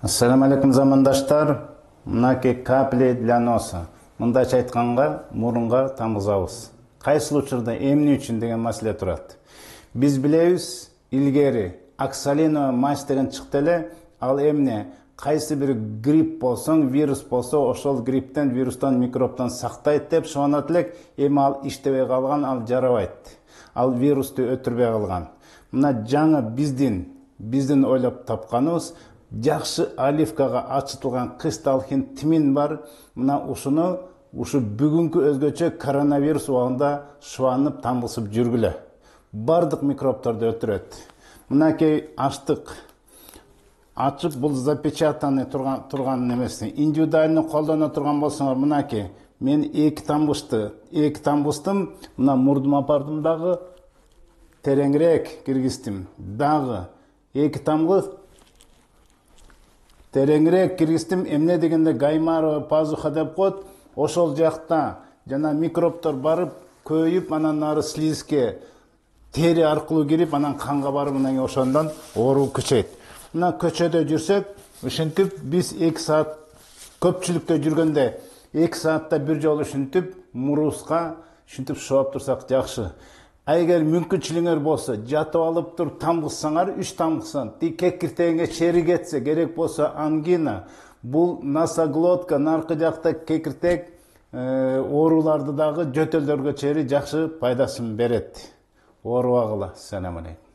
Ассаламу алейкум замандаштар. Мынаки капли для носа. Мындайча айтканга мурунга тамгызабыз. Кайсы учурда эмне үчүн деген маселе турат. Биз билебиз, илгери Оксалинова мазь деген чыкты эле, ал эмне кайсы бир грипп болсоң, вирус болсо, ошол грипптен, вирустан, микробтон сактайт деп шонот элек, эми ал иштебей калган, ал жарабайт. Ал вирусту өтүрбөй калган. Мына жаңы биздин ойлоп тапканыбыз жакшы оливкага ачытылган кристалхин тимин бар. Мына ушу бүгүнкү өзгөчө коронавирус убагында шубанып, тамгысып жүргүлө. Бардык микробторду өтүрөт. Мынакей ачтык. Ачып бул запечатанный турган немесин. Индивидуально колдоно турган болсоңор, мынакей мен эки тамбыстым, мына мурдума апардым дагы тереңирээк киргиздим. Дагы эки тамгы тереңирээк киргиздим. Эмне дегенде гаймаровая пазуха деп коет. Ошол жакта жана микробтор барып көйүп, анан нары слизке тери аркылуу кирип, анан канга барып, анан ошондон оору күчөйт. Мына көчөдө жүрсөк, ушинтип биз 2 саат көпчүлүктө жүргөндө 2 саатта бир жолу ушинтип мурубузга ушинтип шоп турсак жакшы. Эгер мүмкүнчүлүгүңөр болсо, жатып алып туруп тамгызсаңар, 3 тамгызсан, кекиртегиңе чери кетсе, керек болсо ангина, бул носоглотка, наркы жакта кекиртек ооруларды дагы жөтөлдөргө чейин жакшы пайдасын берет. Оорубагыла. Ассаламу алейкум.